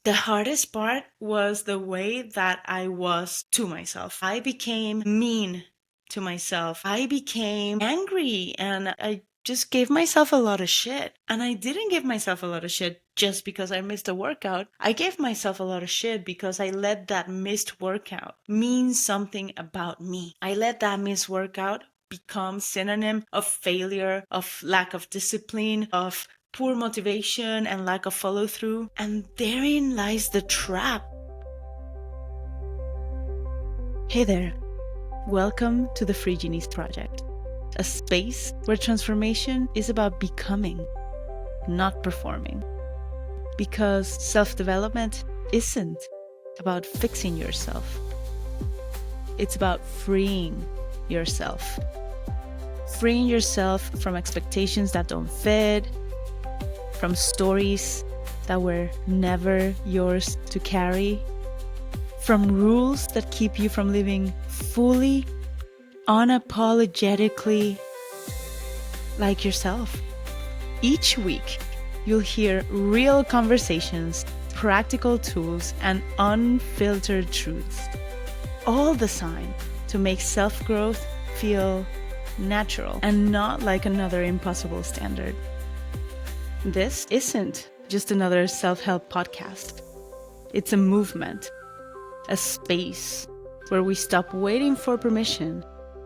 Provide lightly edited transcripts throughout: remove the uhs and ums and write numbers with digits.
The hardest part was the way that I was to myself. I became mean to myself. I became angry and I just gave myself a lot of shit. And I didn't give myself a lot of shit just because I missed a workout. I gave myself a lot of shit because I let that missed workout mean something about me. I let that missed workout become synonym of failure, of lack of discipline, of poor motivation and lack of follow through. And therein lies the trap. Hey there. Welcome to the Genies Project, a space where transformation is about becoming, not performing. Because self-development isn't about fixing yourself. It's about freeing yourself. Freeing yourself from expectations that don't fit, from stories that were never yours to carry, from rules that keep you from living fully, unapologetically like yourself. Each week, you'll hear real conversations, practical tools, and unfiltered truths, all designed to make self-growth feel natural and not like another impossible standard. This isn't just another self-help podcast. It's a movement, a space where we stop waiting for permission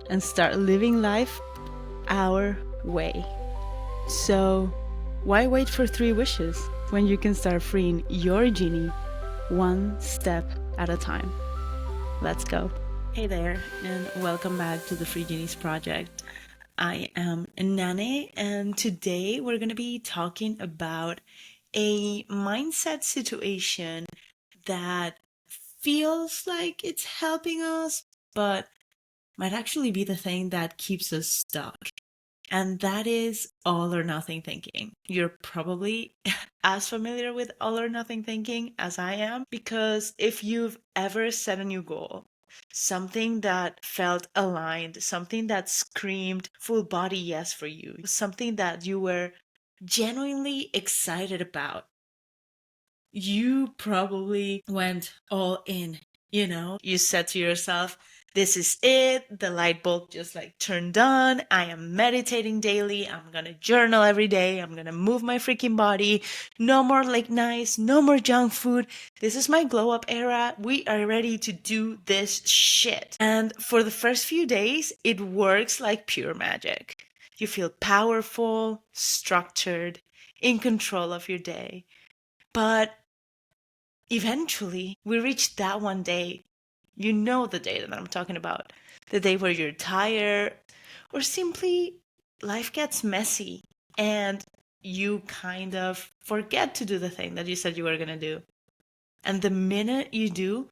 and start living life our way. So, why wait for 3 wishes when you can start freeing your genie one step at a time? Let's go. Hey there, and welcome back to the Genies Project. I am Nane, and today we're going to be talking about a mindset situation that feels like it's helping us, but might actually be the thing that keeps us stuck. And that is all or nothing thinking. You're probably as familiar with all or nothing thinking as I am, because if you've ever set a new goal, something that felt aligned, something that screamed full body yes for you, something that you were genuinely excited about, you probably went all in. You said to yourself, this is it. The light bulb just turned on. I am meditating daily. I'm gonna journal every day. I'm gonna move my freaking body. No more late nights. No more junk food. This is my glow up era. We are ready to do this shit. And for the first few days, it works like pure magic. You feel powerful, structured, in control of your day. But eventually, we reach that one day. You know the day that I'm talking about. The day where you're tired, or simply life gets messy and you kind of forget to do the thing that you said you were going to do. And the minute you do,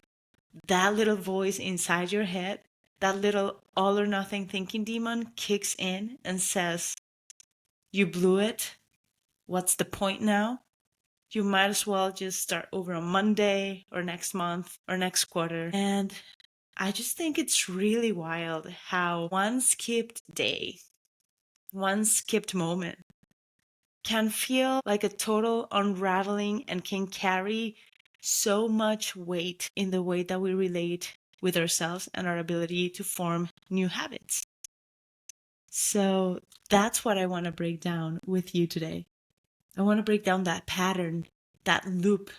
that little voice inside your head, that little all or nothing thinking demon kicks in and says, you blew it. What's the point now? You might as well just start over on Monday or next month or next quarter. And I just think it's really wild how one skipped day, one skipped moment can feel like a total unraveling and can carry so much weight in the way that we relate with ourselves and our ability to form new habits. So that's what I want to break down with you today. I want to break down that pattern, that loop.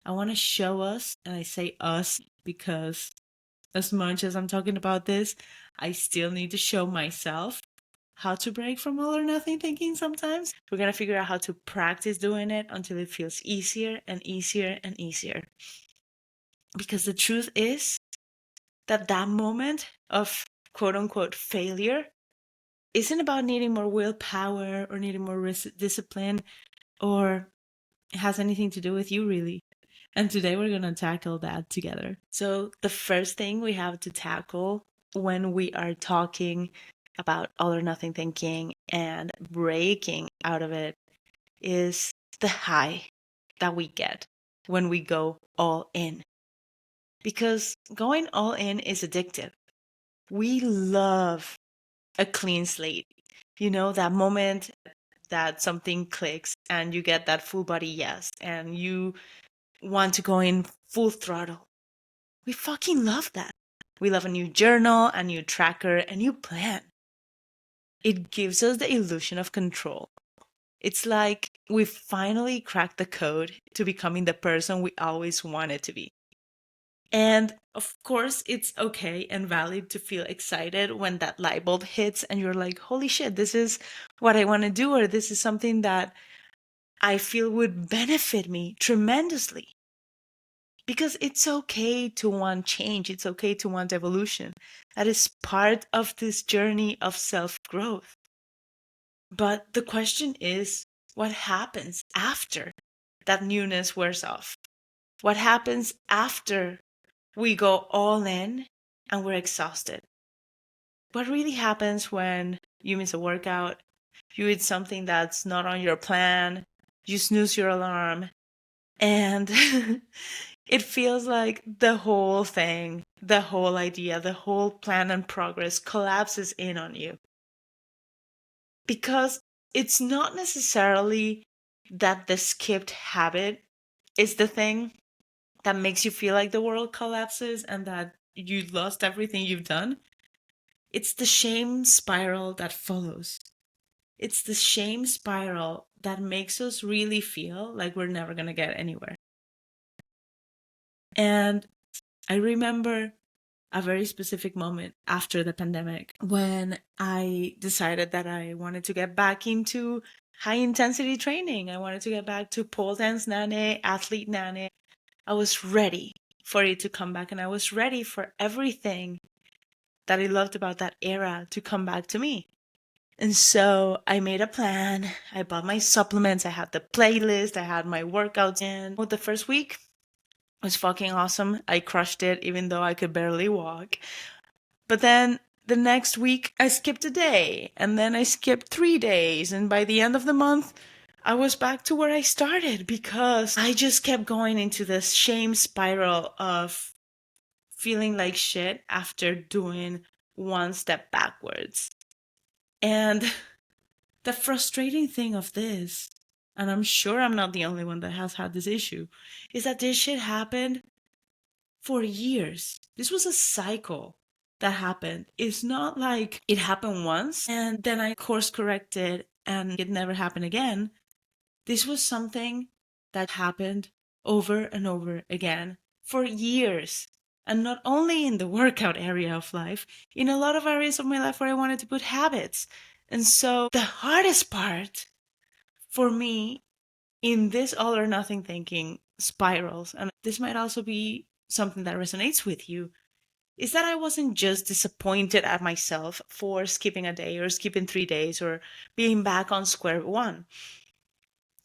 I want to show us, and I say us because as much as I'm talking about this, I still need to show myself how to break from all or nothing thinking sometimes. We're going to figure out how to practice doing it until it feels easier and easier and easier. Because the truth is that that moment of quote unquote failure isn't about needing more willpower or needing more discipline or has anything to do with you really. And today we're going to tackle that together. So the first thing we have to tackle when we are talking about all or nothing thinking and breaking out of it is the high that we get when we go all in. Because going all in is addictive. We love a clean slate. You know, that moment that something clicks and you get that full body yes, and you want to go in full throttle. We fucking love that. We love a new journal, a new tracker, a new plan. It gives us the illusion of control. It's like we finally cracked the code to becoming the person we always wanted to be. And of course, it's okay and valid to feel excited when that light bulb hits and you're like, holy shit, this is what I want to do, or this is something that I feel would benefit me tremendously. Because it's okay to want change, it's okay to want evolution. That is part of this journey of self growth. But the question is, what happens after that newness wears off? What happens after we go all in and we're exhausted? What really happens when you miss a workout, you eat something that's not on your plan, you snooze your alarm, and it feels like the whole thing, the whole idea, the whole plan and progress collapses in on you? Because it's not necessarily that the skipped habit is the thing that makes you feel like the world collapses and that you lost everything you've done. It's the shame spiral that follows. It's the shame spiral that makes us really feel like we're never going to get anywhere. And I remember a very specific moment after the pandemic when I decided that I wanted to get back into high intensity training. I wanted to get back to pole dance Nane, athlete Nane. I was ready for it to come back, and I was ready for everything that I loved about that era to come back to me. And so I made a plan. I bought my supplements. I had the playlist. I had my workouts in. The first week was fucking awesome. I crushed it, even though I could barely walk. But then the next week, I skipped a day. And then I skipped 3 days. And by the end of the month, I was back to where I started because I just kept going into this shame spiral of feeling like shit after doing one step backwards. And the frustrating thing of this, and I'm sure I'm not the only one that has had this issue, is that this shit happened for years. This was a cycle that happened. It's not like it happened once and then I course corrected and it never happened again. This was something that happened over and over again for years. And not only in the workout area of life, in a lot of areas of my life where I wanted to put habits. And so the hardest part for me in this all or nothing thinking spirals, and this might also be something that resonates with you, is that I wasn't just disappointed at myself for skipping a day or skipping 3 days or being back on square one.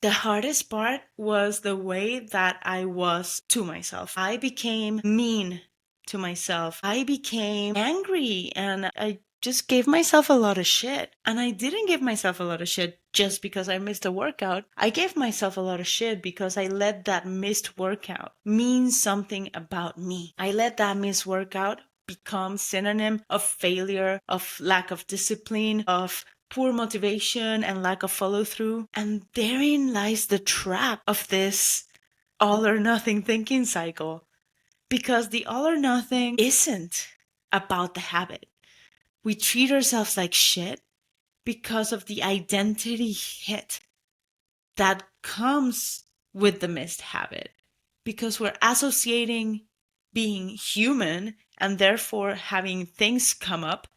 The hardest part was the way that I was to myself. I became mean to myself. I became angry and I just gave myself a lot of shit. And I didn't give myself a lot of shit just because I missed a workout. I gave myself a lot of shit because I let that missed workout mean something about me. I let that missed workout become synonym of failure, of lack of discipline, of poor motivation and lack of follow through. And therein lies the trap of this all or nothing thinking cycle. Because the all or nothing isn't about the habit. We treat ourselves like shit because of the identity hit that comes with the missed habit. Because we're associating being human and therefore having things come up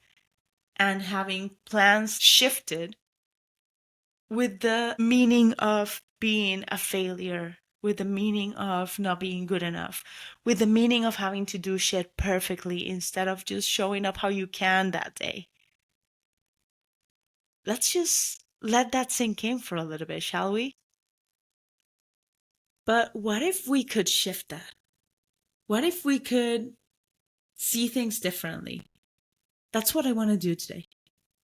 and having plans shifted with the meaning of being a failure, with the meaning of not being good enough, with the meaning of having to do shit perfectly instead of just showing up how you can that day. Let's just let that sink in for a little bit, shall we? But what if we could shift that? What if we could see things differently? That's what I want to do today.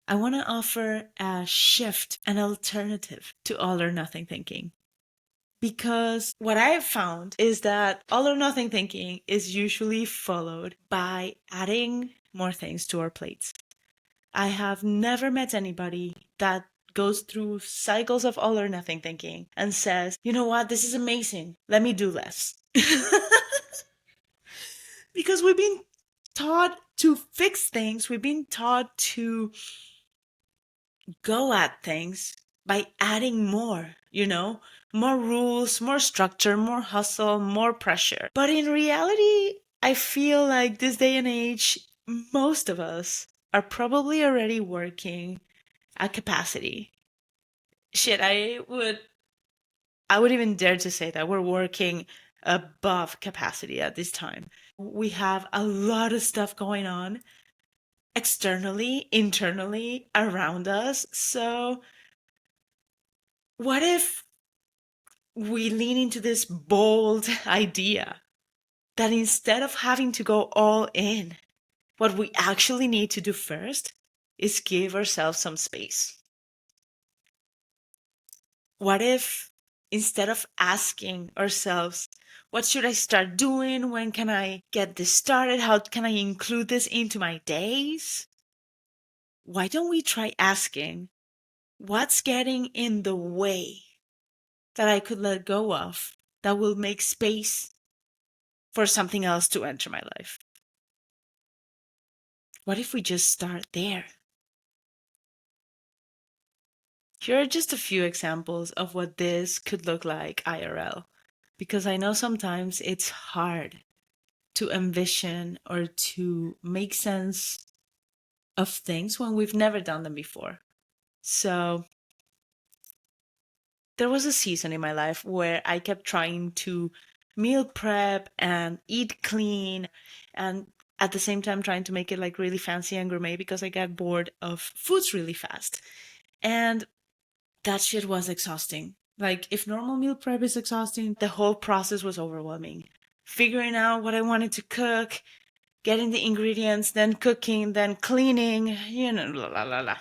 I want to offer a shift, an alternative to all or nothing thinking. Because what I have found is that all or nothing thinking is usually followed by adding more things to our plates. I have never met anybody that goes through cycles of all or nothing thinking and says, you know what, this is amazing. Let me do less. Because we've been taught to fix things, we've been taught to go at things by adding more, more rules, more structure, more hustle, more pressure. But in reality, I feel like this day and age, most of us are probably already working at capacity. Shit, I would even dare to say that we're working above capacity at this time. We have a lot of stuff going on externally, internally, around us. So, what if we lean into this bold idea that instead of having to go all in, what we actually need to do first is give ourselves some space? What if instead of asking ourselves, what should I start doing? When can I get this started? How can I include this into my days? Why don't we try asking, what's getting in the way that I could let go of that will make space for something else to enter my life? What if we just start there? Here are just a few examples of what this could look like IRL, because I know sometimes it's hard to envision or to make sense of things when we've never done them before. So there was a season in my life where I kept trying to meal prep and eat clean, and at the same time trying to make it like really fancy and gourmet because I got bored of foods really fast. And that shit was exhausting. Like, if normal meal prep is exhausting, the whole process was overwhelming. Figuring out what I wanted to cook, getting the ingredients, then cooking, then cleaning, la la la la.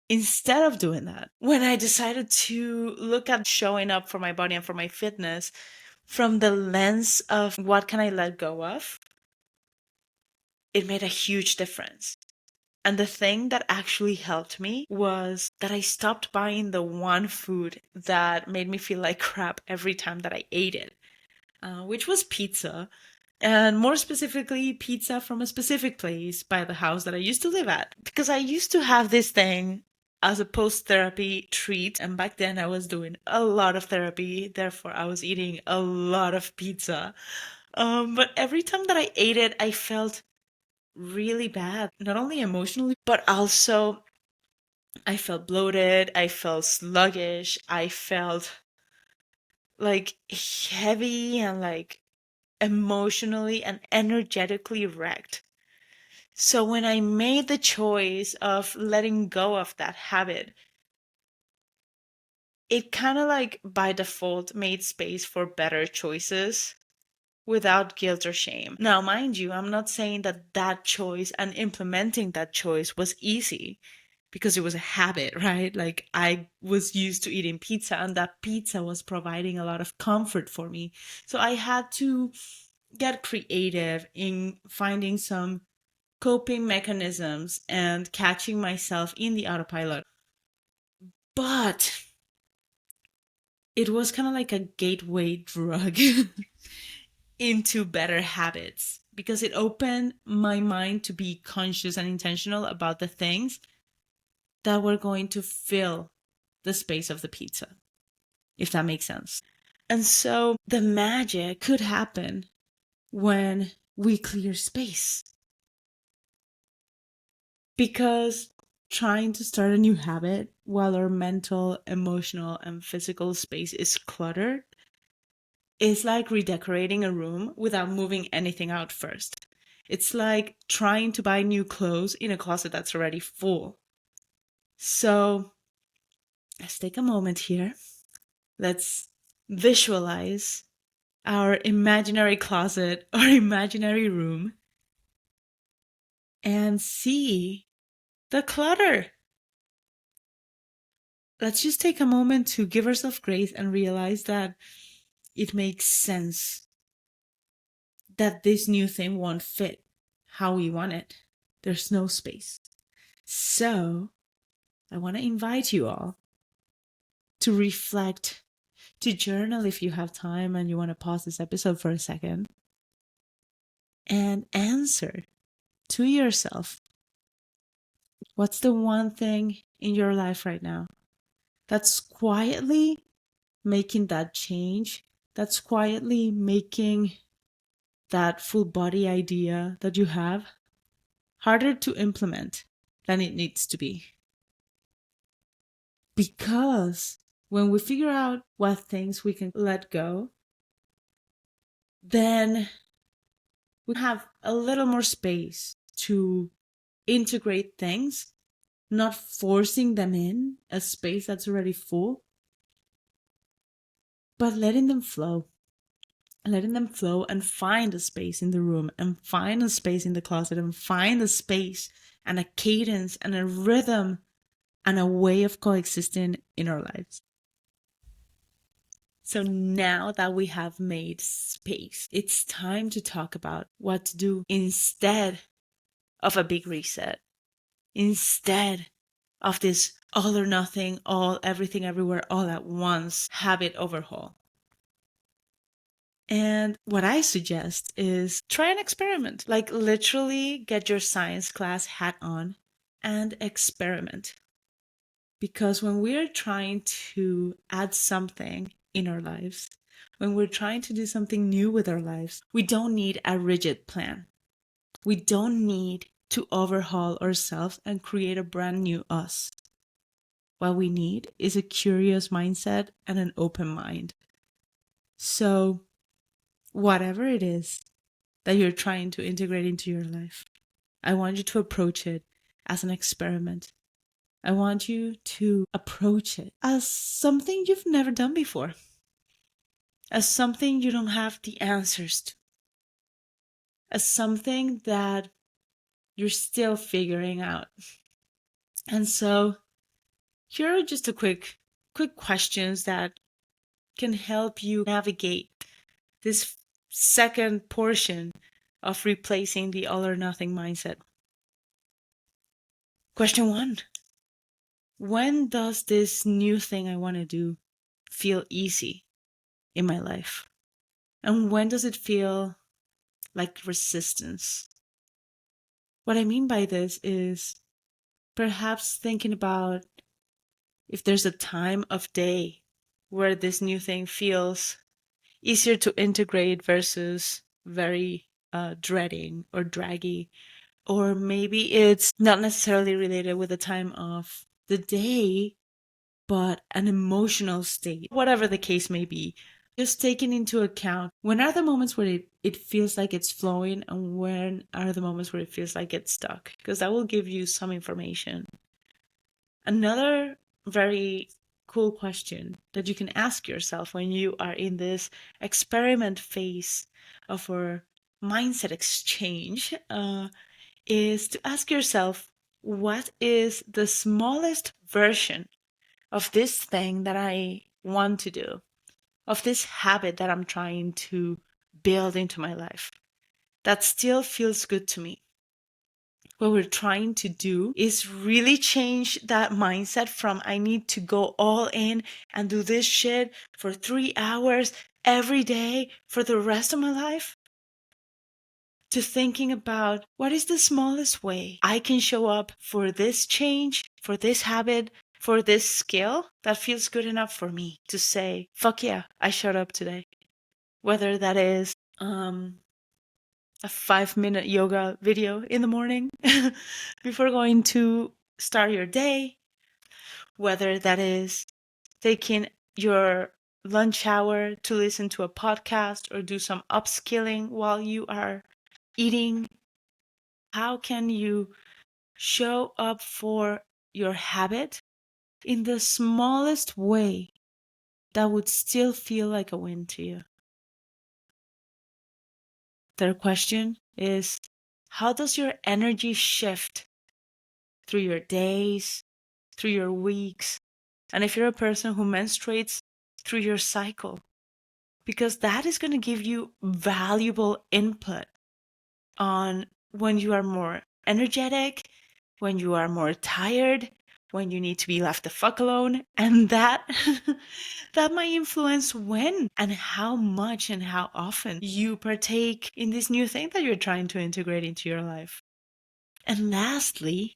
Instead of doing that, when I decided to look at showing up for my body and for my fitness from the lens of what can I let go of, it made a huge difference. And the thing that actually helped me was that I stopped buying the one food that made me feel like crap every time that I ate it, which was pizza. And more specifically, pizza from a specific place by the house that I used to live at. Because I used to have this thing as a post-therapy treat. And back then I was doing a lot of therapy. Therefore, I was eating a lot of pizza. But every time that I ate it, I felt really bad, not only emotionally, but also I felt bloated, I felt sluggish, I felt like heavy and like emotionally and energetically wrecked. So when I made the choice of letting go of that habit, it kind of like by default made space for better choices without guilt or shame. Now, mind you, I'm not saying that that choice and implementing that choice was easy because it was a habit, right? Like I was used to eating pizza and that pizza was providing a lot of comfort for me. So I had to get creative in finding some coping mechanisms and catching myself in the autopilot. But it was kind of like a gateway drug into better habits because it opened my mind to be conscious and intentional about the things that were going to fill the space of the pizza, if that makes sense. And so the magic could happen when we clear space. Because trying to start a new habit while our mental, emotional, and physical space is cluttered is like redecorating a room without moving anything out first. It's like trying to buy new clothes in a closet that's already full. So let's take a moment here. Let's visualize our imaginary closet or imaginary room and see the clutter. Let's just take a moment to give ourselves grace and realize that it makes sense that this new thing won't fit how we want it. There's no space. So I want to invite you all to reflect, to journal if you have time and you want to pause this episode for a second, and answer to yourself, what's the one thing in your life right now that's quietly making that change, that's quietly making that full body idea that you have harder to implement than it needs to be? Because when we figure out what things we can let go, then we have a little more space to integrate things, not forcing them in a space that's already full, but letting them flow. Letting them flow and find a space in the room, and find a space in the closet, and find a space and a cadence and a rhythm and a way of coexisting in our lives. So now that we have made space, it's time to talk about what to do instead of a big reset, instead of this all or nothing, all, everything, everywhere, all at once habit overhaul. And what I suggest is try an experiment. Like, literally get your science class hat on and experiment. Because when we're trying to add something in our lives, when we're trying to do something new with our lives, we don't need a rigid plan. We don't need to overhaul ourselves and create a brand new us. What we need is a curious mindset and an open mind. So, whatever it is that you're trying to integrate into your life, I want you to approach it as an experiment. I want you to approach it as something you've never done before, as something you don't have the answers to, as something that you're still figuring out. And so here are just a quick questions that can help you navigate this second portion of replacing the all or nothing mindset. Question 1. When does this new thing I want to do feel easy in my life? And when does it feel like resistance? What I mean by this is perhaps thinking about if there's a time of day where this new thing feels easier to integrate versus very dreading or draggy. Or maybe it's not necessarily related with the time of the day, but an emotional state, whatever the case may be. Just taking into account, when are the moments where it feels like it's flowing, and when are the moments where it feels like it's stuck? Because that will give you some information. Another very cool question that you can ask yourself when you are in this experiment phase of our mindset exchange is to ask yourself, what is the smallest version of this thing that I want to do, of this habit that I'm trying to build into my life, that still feels good to me? What we're trying to do is really change that mindset from I need to go all in and do this shit for 3 hours every day for the rest of my life, to thinking about what is the smallest way I can show up for this change, for this habit, for this skill that feels good enough for me to say, fuck yeah, I showed up today. Whether that is a 5-minute yoga video in the morning before going to start your day, whether that is taking your lunch hour to listen to a podcast or do some upskilling while you are eating. How can you show up for your habit in the smallest way that would still feel like a win to you? Third question is, how does your energy shift through your days, through your weeks, and if you're a person who menstruates, through your cycle? Because that is going to give you valuable input on when you are more energetic, when you are more tired, when you need to be left the fuck alone, and that that might influence when and how much and how often you partake in this new thing that you're trying to integrate into your life. And lastly,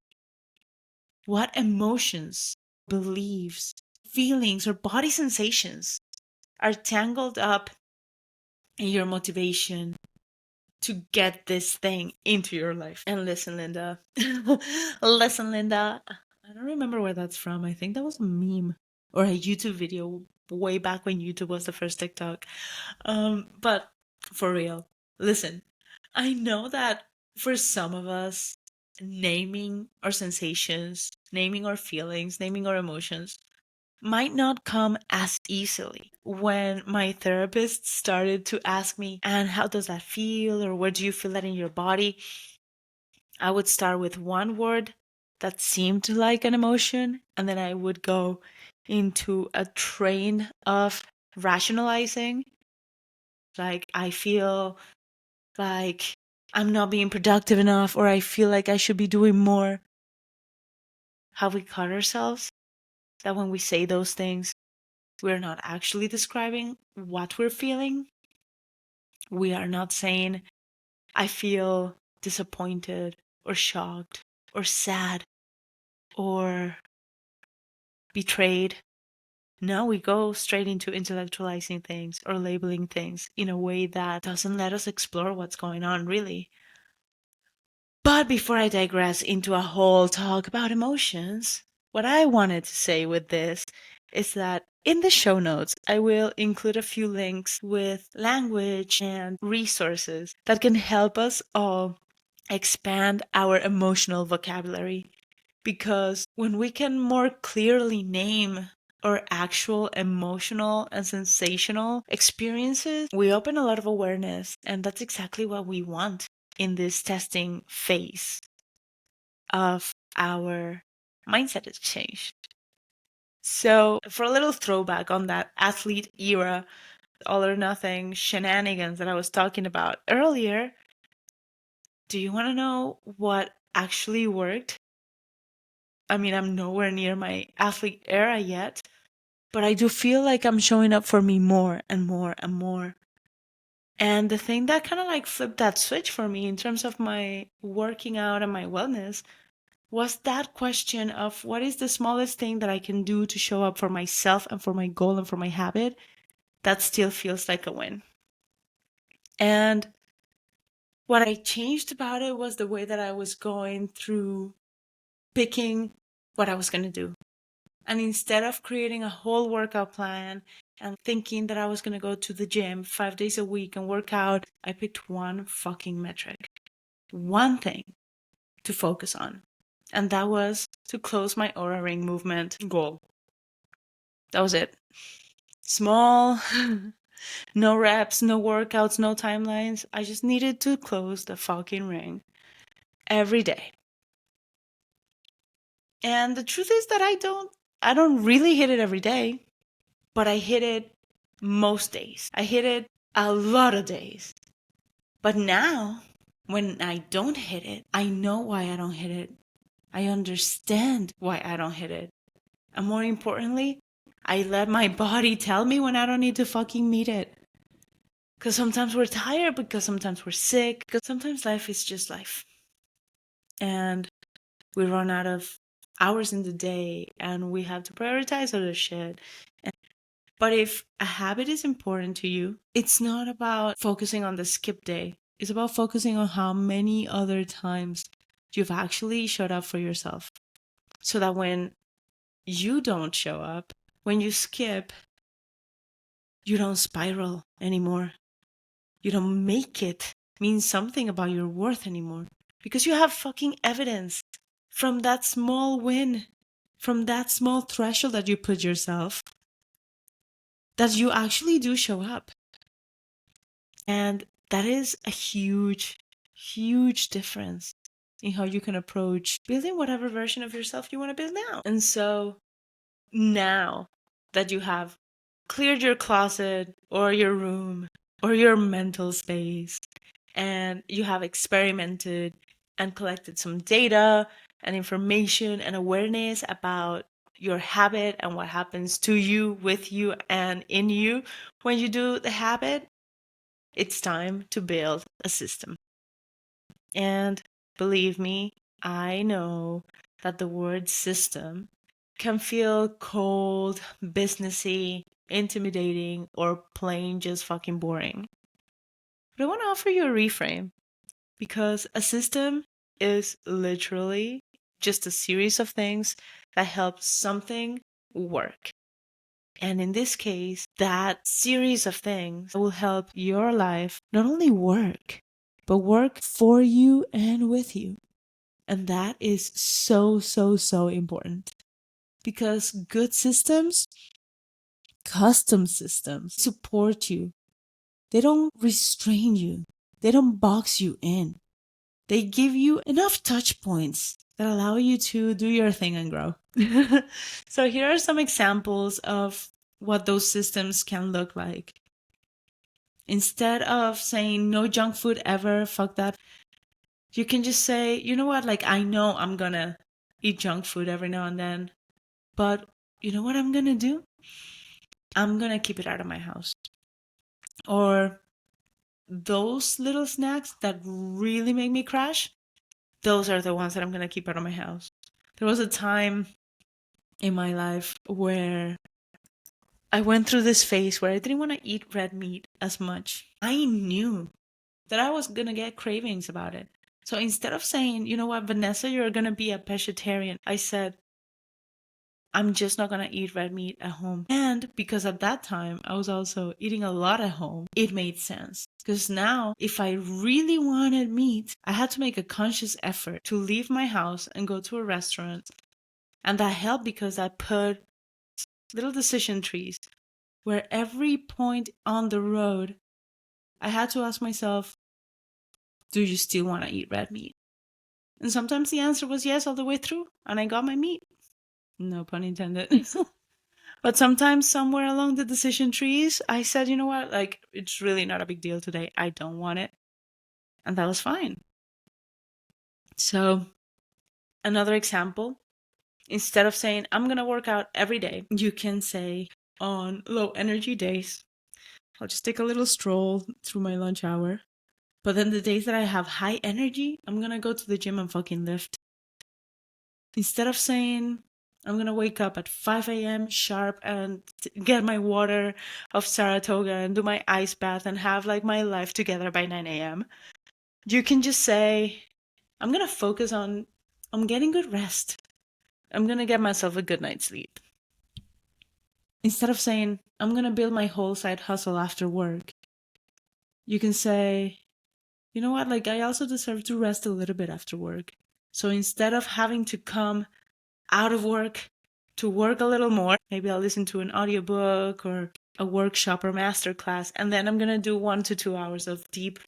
what emotions, beliefs, feelings, or body sensations are tangled up in your motivation to get this thing into your life? And listen, Linda. Listen, Linda. I don't remember where that's from. I think that was a meme or a YouTube video way back when YouTube was the first TikTok. But for real, listen. I know that for some of us, naming our sensations, naming our feelings, naming our emotions might not come as easily. When my therapist started to ask me, and how does that feel? Or where do you feel that in your body? I would start with one word that seemed like an emotion, and then I would go into a train of rationalizing. Like, I feel like I'm not being productive enough, or I feel like I should be doing more. How we cut ourselves, that when we say those things, we're not actually describing what we're feeling. We are not saying, I feel disappointed or shocked or sad or betrayed. No, we go straight into intellectualizing things or labeling things in a way that doesn't let us explore what's going on, really. But before I digress into a whole talk about emotions, what I wanted to say with this is that in the show notes, I will include a few links with language and resources that can help us all expand our emotional vocabulary. Because when we can more clearly name our actual emotional and sensational experiences, we open a lot of awareness. And that's exactly what we want in this testing phase of our mindset exchange. So, for a little throwback on that athlete era, all or nothing shenanigans that I was talking about earlier, do you want to know what actually worked? I mean, I'm nowhere near my athlete era yet, but I do feel like I'm showing up for me more and more and more. And the thing that kind of like flipped that switch for me in terms of my working out and my wellness was that question of what is the smallest thing that I can do to show up for myself and for my goal and for my habit that still feels like a win. And what I changed about it was the way that I was going through picking what I was going to do. And instead of creating a whole workout plan and thinking that I was going to go to the gym 5 days a week and work out, I picked one fucking metric, one thing to focus on. And that was to close my Aura Ring movement goal. That was it. Small, no reps, no workouts, no timelines. I just needed to close the fucking ring every day. And the truth is that I don't really hit it every day, but I hit it most days. I hit it a lot of days. But now, when I don't hit it, I know why I don't hit it. I understand why I don't hit it. And more importantly, I let my body tell me when I don't need to fucking meet it. Because sometimes we're tired, because sometimes we're sick, because sometimes life is just life. And we run out of hours in the day and we have to prioritize other shit. But if a habit is important to you, it's not about focusing on the skip day. It's about focusing on how many other times you've actually showed up for yourself. So that when you don't show up, when you skip, you don't spiral anymore. You don't make it mean something about your worth anymore. Because you have fucking evidence from that small win, from that small threshold that you put yourself, that you actually do show up. And that is a huge, huge difference in how you can approach building whatever version of yourself you want to build now. And so now that you have cleared your closet or your room or your mental space, and you have experimented and collected some data and information and awareness about your habit and what happens to you, with you, and in you when you do the habit, it's time to build a system. And believe me, I know that the word system can feel cold, businessy, intimidating, or plain just fucking boring. But I want to offer you a reframe, because a system is literally just a series of things that help something work. And in this case, that series of things will help your life not only work, but work for you and with you. And that is so, so, so important. Because good systems, custom systems, support you. They don't restrain you. They don't box you in. They give you enough touch points that allow you to do your thing and grow. So here are some examples of what those systems can look like. Instead of saying no junk food ever, fuck that, you can just say, you know what, like I know I'm gonna eat junk food every now and then, but you know what I'm gonna do? I'm gonna keep it out of my house. Or those little snacks that really make me crash, those are the ones that I'm gonna keep out of my house. There was a time in my life where I went through this phase where I didn't want to eat red meat as much. I knew that I was gonna get cravings about it. So instead of saying, you know what, Vanessa, you're gonna be a pescatarian, I said, I'm just not gonna eat red meat at home. And because at that time I was also eating a lot at home, it made sense. Because now, if I really wanted meat, I had to make a conscious effort to leave my house and go to a restaurant. And that helped because I put little decision trees where every point on the road, I had to ask myself, do you still want to eat red meat? And sometimes the answer was yes all the way through, and I got my meat. No pun intended. But sometimes somewhere along the decision trees, I said, you know what, like, it's really not a big deal today. I don't want it. And that was fine. So, another example, instead of saying, I'm going to work out every day, you can say, on low energy days, I'll just take a little stroll through my lunch hour. But then the days that I have high energy, I'm going to go to the gym and fucking lift. Instead of saying, I'm going to wake up at 5 a.m. sharp and get my water of Saratoga and do my ice bath and have like my life together by 9 a.m., you can just say, I'm going to focus on getting good rest. I'm going to get myself a good night's sleep. Instead of saying, I'm going to build my whole side hustle after work, you can say, you know what, like I also deserve to rest a little bit after work. So instead of having to come out of work to work a little more, maybe I'll listen to an audiobook or a workshop or masterclass, and then I'm going to do 1 to 2 hours of deep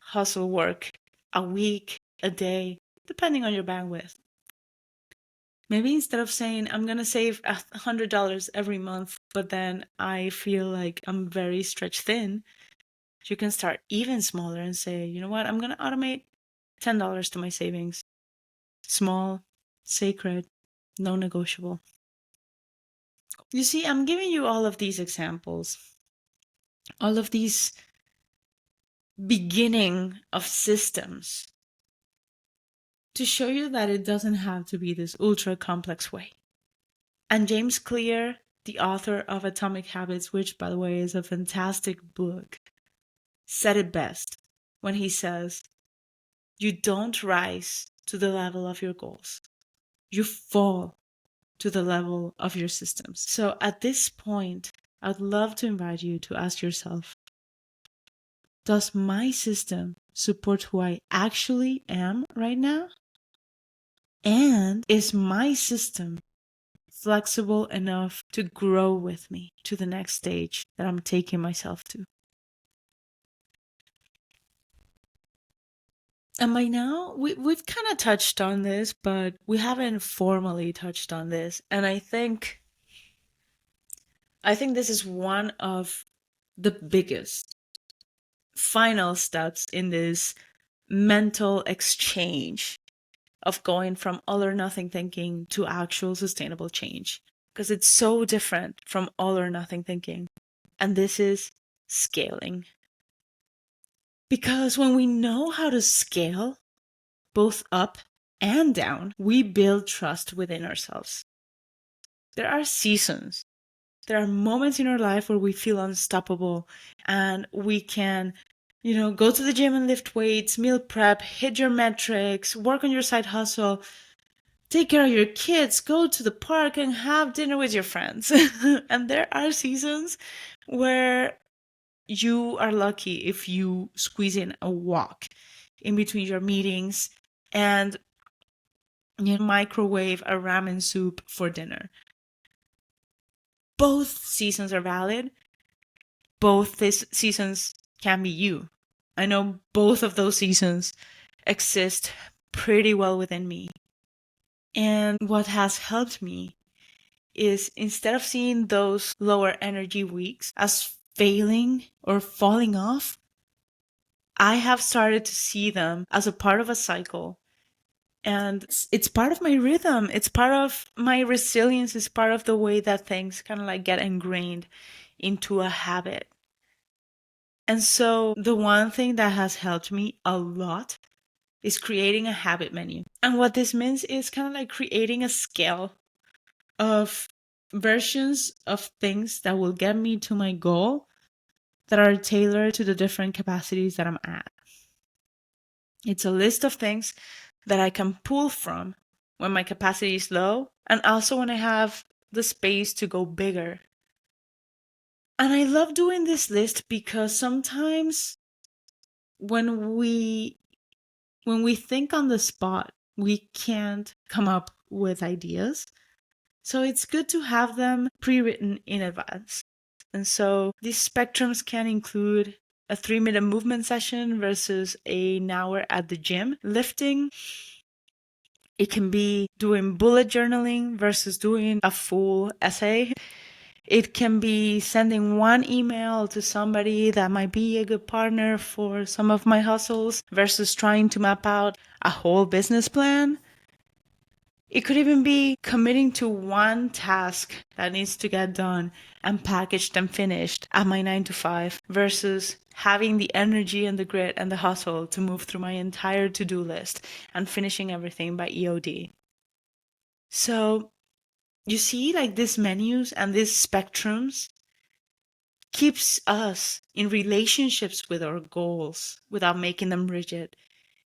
hustle work a week, a day, depending on your bandwidth. Maybe instead of saying, I'm going to save $100 every month, but then I feel like I'm very stretched thin, you can start even smaller and say, you know what, I'm going to automate $10 to my savings. Small, sacred, no negotiable. You see, I'm giving you all of these examples, all of these beginning of systems to show you that it doesn't have to be this ultra complex way. And James Clear, the author of Atomic Habits, which by the way is a fantastic book, said it best when he says, you don't rise to the level of your goals. You fall to the level of your systems. So at this point, I'd love to invite you to ask yourself, does my system support who I actually am right now? And is my system flexible enough to grow with me to the next stage that I'm taking myself to? And by now, we've kind of touched on this, but we haven't formally touched on this. And I think this is one of the biggest final steps in this mental exchange of going from all or nothing thinking to actual sustainable change. Because it's so different from all or nothing thinking. And this is scaling. Because when we know how to scale, both up and down, we build trust within ourselves. There are seasons. There are moments in our life where we feel unstoppable and we can, go to the gym and lift weights, meal prep, hit your metrics, work on your side hustle, take care of your kids, go to the park and have dinner with your friends. And there are seasons where you are lucky if you squeeze in a walk in between your meetings and you microwave a ramen soup for dinner. Both seasons are valid. Both these seasons can be you. I know both of those seasons exist pretty well within me. And what has helped me is instead of seeing those lower energy weeks as failing or falling off, I have started to see them as a part of a cycle. And it's part of my rhythm. It's part of my resilience. It's part of the way that things kind of like get ingrained into a habit. And so the one thing that has helped me a lot is creating a habit menu. And what this means is kind of like creating a scale of versions of things that will get me to my goal that are tailored to the different capacities that I'm at. It's a list of things that I can pull from when my capacity is low and also when I have the space to go bigger. And I love doing this list because sometimes when we think on the spot, we can't come up with ideas. So it's good to have them pre-written in advance. And so these spectrums can include a 3-minute movement session versus an hour at the gym lifting. It can be doing bullet journaling versus doing a full essay. It can be sending one email to somebody that might be a good partner for some of my hustles versus trying to map out a whole business plan. It could even be committing to one task that needs to get done and packaged and finished at my 9 to 5 versus having the energy and the grit and the hustle to move through my entire to-do list and finishing everything by EOD. So you see, like these menus and these spectrums keeps us in relationships with our goals without making them rigid.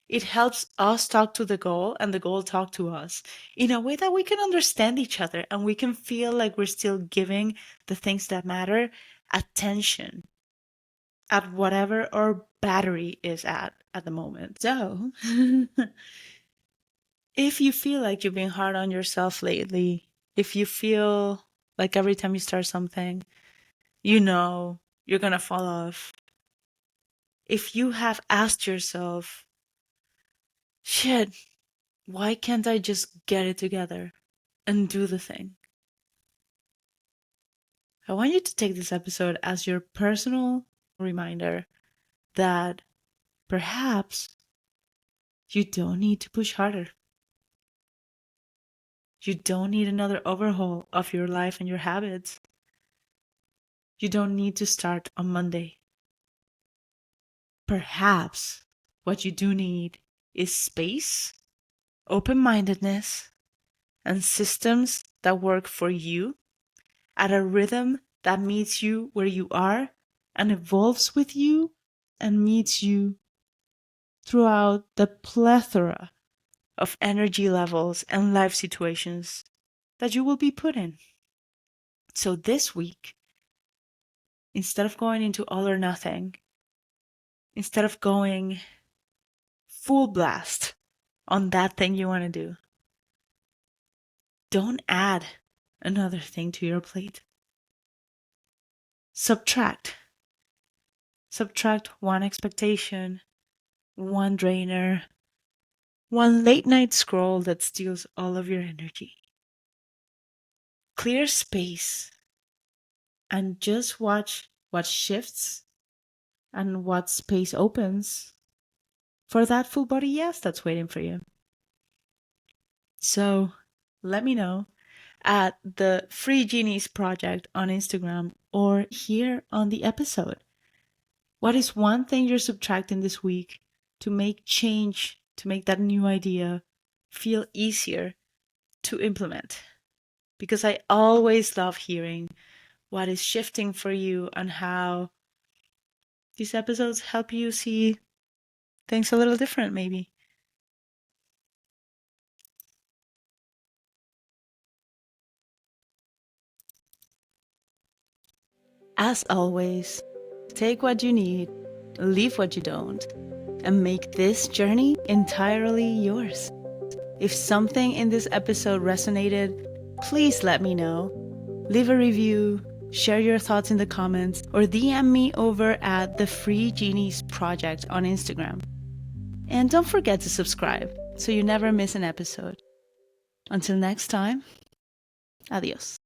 It helps us talk to the goal and the goal talk to us in a way that we can understand each other and we can feel like we're still giving the things that matter attention at whatever our battery is at the moment. So, if you feel like you've been hard on yourself lately, if you feel like every time you start something, you're going to fall off. If you have asked yourself, shit, why can't I just get it together and do the thing? I want you to take this episode as your personal reminder that perhaps you don't need to push harder. You don't need another overhaul of your life and your habits. You don't need to start on Monday. Perhaps what you do need is space, open-mindedness, and systems that work for you at a rhythm that meets you where you are and evolves with you and meets you throughout the plethora of energy levels and life situations that you will be put in. So this week, instead of going into all or nothing, instead of going full blast on that thing you want to do, don't add another thing to your plate. Subtract. Subtract one expectation, one drainer, one late night scroll that steals all of your energy. Clear space and just watch what shifts and what space opens for that full body yes that's waiting for you. So let me know at the Free Genies Project on Instagram or here on the episode. What is one thing you're subtracting this week to make change, to make that new idea feel easier to implement? Because I always love hearing what is shifting for you and how these episodes help you see things a little different, maybe. As always, take what you need, leave what you don't, and make this journey entirely yours. If something in this episode resonated, please let me know. Leave a review, share your thoughts in the comments, or DM me over at the Free Genies Project on Instagram. And don't forget to subscribe so you never miss an episode. Until next time, adios.